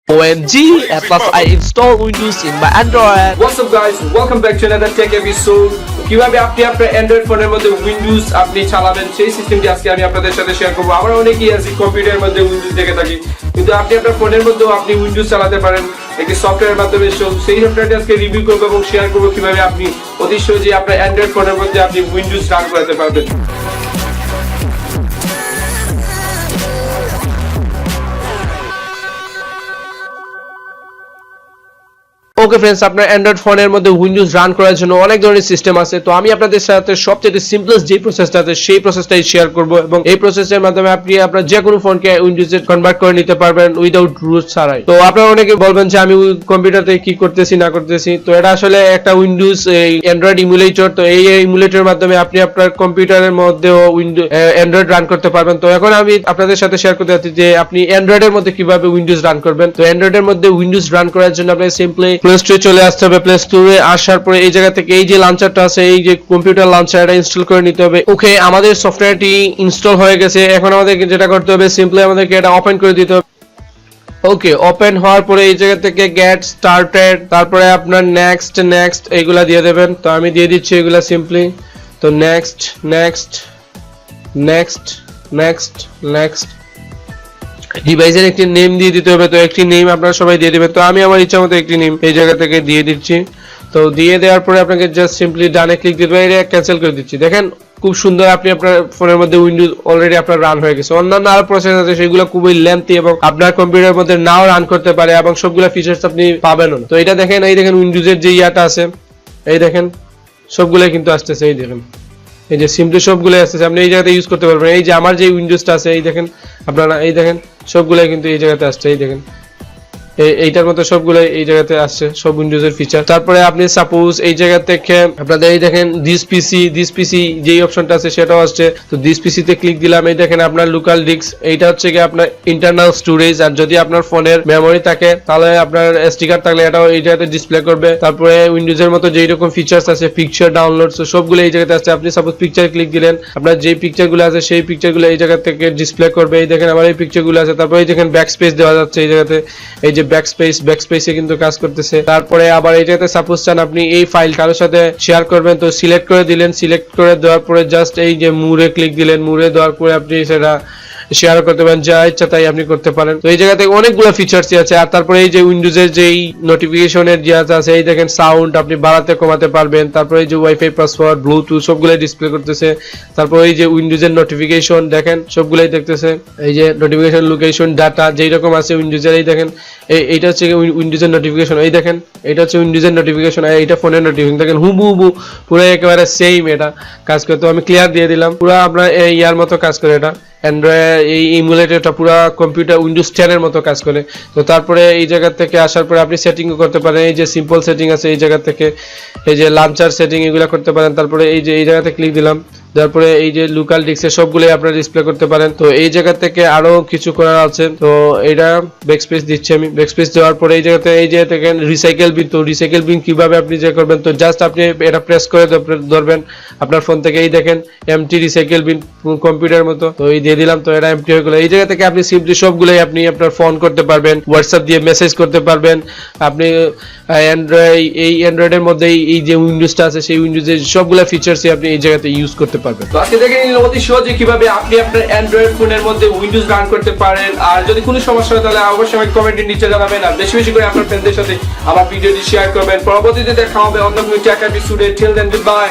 OMG, at last I install Windows in my Android. What's up guys, welcome back to another tech episode. কিভাবে আপনি আপনার Android ফোনের মধ্যে Windows আপনি চালাবেন সেই সিস্টেমটি আজকে আমি আপনাদের সাথে শেয়ার করব। আমরা অনেকেই আছি কম্পিউটারের মধ্যে উইন্ডোজ দেখে থাকি, কিন্তু আপনি আপনার ফোনের মধ্যেও আপনি উইন্ডোজ চালাতে পারেন একটি সফটওয়্যারের মাধ্যমে। সেই সফটওয়্যারটি আজকে রিভিউ করব এবং শেয়ার করব কিভাবে আপনি অতি সহজেই আপনার অ্যান্ড্রয়েড ফোনের মধ্যে আপনি উইন্ডোজ রান করাতে পারবেন। ওকে फ्रेंड्स, আপনার অ্যান্ড্রয়েড ফোনের মধ্যে উইন্ডোজ রান করার জন্য অনেক ধরনের সিস্টেম আছে। তো আমি আপনাদের সাথে সবচেয়ে সিম্পলেস্ট যে প্রসেসটা আছে সেই প্রসেসটাই শেয়ার করব, এবং এই প্রসেসের মাধ্যমে আপনি আপনার যে কোনো ফোনকে উইন্ডোজে কনভার্ট করে নিতে পারবেন উইদাউট রুট ছাড়াই। তো আপনারা অনেকে বলবেন যে আমি কম্পিউটারতে কি করতেছি না করতেছি, তো এটা আসলে একটা উইন্ডোজ অ্যান্ড্রয়েড ইমুলেটর। তো এই ইমুলেটরের মাধ্যমে আপনি আপনার কম্পিউটারের মধ্যেও উইন্ডোজ অ্যান্ড্রয়েড রান করতে পারবেন। তো এখন আমি আপনাদের সাথে শেয়ার করতে যাচ্ছি যে আপনি অ্যান্ড্রয়েডের মধ্যে কিভাবে উইন্ডোজ রান করবেন। তো অ্যান্ড্রয়েডের মধ্যে উইন্ডোজ রান করার জন্য আপনি সিম্পলি প্লে স্টোরে চলে আসতে হবে। প্লে স্টোরে আসার পরে এই জায়গা থেকে এই যে লঞ্চারটা আছে, এই যে কম্পিউটার লঞ্চার, এটা ইনস্টল করে নিতে হবে। ওকে, আমাদের সফটওয়্যারটি ইনস্টল হয়ে গেছে। এখন আমাদেরকে যেটা করতে হবে সিম্পলি আমাদেরকে এটা ওপেন করে দিতে হবে। ওকে, ওপেন হওয়ার পরে এই জায়গা থেকে গেট স্টার্টেড, তারপরে আপনার নেক্সট নেক্সট এইগুলা দিয়ে দেবেন। তো আমি দিয়ে দিচ্ছি এগুলা সিম্পলি। তো next next next next next ডিভাইসের একটি নেম দিয়ে দিতে হবে। তো একটি নেম আপনারা সবাই দিয়ে দিবেন। তো আমি আমার ইচ্ছা মতো একটি নেম এই জায়গা থেকে দিয়ে দিচ্ছি। তো দিয়ে দেওয়ার পরে আপনাকে জাস্ট সিম্পলি ডানে ক্লিক দিতে হবে, এটা ক্যান্সেল করে দিচ্ছি। দেখেন খুব সুন্দর, আপনি আপনার ফোনের মধ্যে উইন্ডোজ অলরেডি আপনার রান হয়ে গেছে। অন্যান্য আরো প্রসেস আছে সেগুলো খুবই লেন্থি এবং আপনার কম্পিউটারের মধ্যে নাও রান করতে পারে এবং সবগুলো ফিচার্স আপনি পাবেন না। তো এটা দেখেন, এই দেখেন উইন্ডোজের যে ইয়াটা আছে, এই দেখেন সবগুলাই কিন্তু আসতেছে। এই দেখেন, এই যে সিম্পলি সবগুলাই আসতেছে, আপনি এই জায়গাতে ইউজ করতে পারবেন। এই যে আমার যে উইন্ডোজটা আছে, এই দেখেন আপনারা, এই দেখেন সবগুলাই কিন্তু এই জায়গাতে আসছে। এই দেখেন এইটার মতো সবগুলাই এই জায়গাতে আসছে, সব উইন্ডোজের ফিচার। তারপরে আপনি সাপোজ এই জায়গা থেকে আপনাদের এই দেখেন দিস পিসি যেই অপশনটা আছে সেটাও আসছে। তো দিস পিসি তে ক্লিক দিলাম, এই দেখেন আপনার লোকাল ডিস্ক, এইটা হচ্ছে কি আপনার ইন্টারনাল স্টোরেজ। আর যদি আপনার ফোনের মেমোরি থাকে তাহলে আপনার এসডি কার্ড থাকলে এটাও এই জায়গাতে ডিসপ্লে করবে। তারপরে উইন্ডোজের মতো যেই রকম ফিচার্স আছে, পিকচার ডাউনলোড, তো সবগুলো এই জায়গাতে আসছে। আপনি সাপোজ পিকচার ক্লিক দিলেন, আপনার যে পিকচারগুলো আছে সেই পিকচারগুলো এই জায়গা থেকে ডিসপ্লে করবে। এই দেখেন আমার এই পিকচারগুলো আছে। তারপরে এই দেখেন ব্যাক স্পেস দেওয়া যাচ্ছে এই জায়গাতে, এই যে ব্যাক স্পেসে কিন্তু কাজ করতেছে। তারপরে আবার এই জায়গাতে সাপোজ চান আপনি এই ফাইল কারোর সাথে শেয়ার করবেন, তো সিলেক্ট করে দিলেন। সিলেক্ট করে দেওয়ার পরে জাস্ট এই যে মুরে ক্লিক দিলেন, মুরে দেওয়ার পরে আপনি সেটা শেয়ার করতে পারেন, যা ইচ্ছা তাই আপনি করতে পারেন। তো এই জায়গা থেকে অনেকগুলো ফিচার্স আছে। আর তারপরে এই যে উইন্ডোজের যেই নোটিফিকেশনের যে আছে, এই দেখেন সাউন্ড আপনি বাড়াতে কমাতে পারবেন। তারপরে এই যে ওয়াইফাই পাসওয়ার্ড, ব্লুটুথ সবগুলাই ডিসপ্লে করতেছে। তারপরে এই যে উইন্ডোজের নোটিফিকেশন দেখেন সবগুলাই দেখতেছে। এই যে নোটিফিকেশন, লোকেশন, ডাটা যেই রকম আছে উইন্ডোজের, এই দেখেন এইটা হচ্ছে উইন্ডোজের নোটিফিকেশন। এই দেখেন এটা হচ্ছে উইন্ডোজের নোটিফিকেশন, আর এইটা ফোনের নোটিফিকেশন। দেখেন হুবহু পুরো একেবারে সেম এটা কাজ করে। তো আমি ক্লিয়ার দিয়ে দিলাম, পুরো আপনার এই ইয়ার মতো কাজ করে এটা অ্যান্ড্রয়েড এই ইমুলেটরটা পুরো কম্পিউটার উইন্ডোজ 10 এর মতো কাজ করে। তো তারপরে এই জায়গা থেকে আসার পরে আপনি সেটিংও করতে পারেন। এই যে সিম্পল সেটিং আছে এই জায়গা থেকে, এই যে লাঞ্চার সেটিং এগুলো করতে পারেন। তারপরে এই যে এই জায়গাতে ক্লিক দিলাম, তারপরে এই যে লোকাল ডিস্কে সবগুলোই আপনারা ডিসপ্লে করতে পারেন। তো এই জায়গা থেকে আরো কিছু করার আছে। তো এটা ব্যাকস্পেস দিচ্ছি আমি। ব্যাকস্পেস দেওয়ার পরে এই জায়গাতে এই যে দেখেন রিসাইকেল বিন। তো রিসাইকেল বিন কিভাবে আপনি যে করবেন, তো জাস্ট আপনি এটা প্রেস করে ধরবেন আপনার ফোন থেকে, এই দেখেন এমটি রিসাইকেল বিন কম্পিউটার মতো। তো এই দিয়ে দিলাম, তো এটা এমটি হয়ে গেল। এই জায়গা থেকে আপনি সিম্পলি সবগুলোই আপনি আপনার ফোন করতে পারবেন, হোয়াটসঅ্যাপ দিয়ে মেসেজ করতে পারবেন। আপনি অ্যান্ড্রয়েডের মধ্যে এই যে উইন্ডোজটা আছে সেই উইন্ডোজের সবগুলো ফিচার্সই আপনি এই জায়গাতে ইউজ করতে পারবেন। তো আজকে দেখে নিন অতি সহজে কিভাবে আপনি আপনার অ্যান্ড্রয়েড ফোনের মধ্যে উইন্ডোজ রান করতে পারেন। আর যদি কোনো সমস্যা হয় তাহলে অবশ্যই আমাকে কমেন্টের নিচে জানাবেন, আর বেশি বেশি করে আপনার ফ্রেন্ডদের সাথে আমার ভিডিওটি শেয়ার করবেন। পরবর্তীতে দেখা হবে অন্য কোনো টেক এপিসোডে। Till then, good by.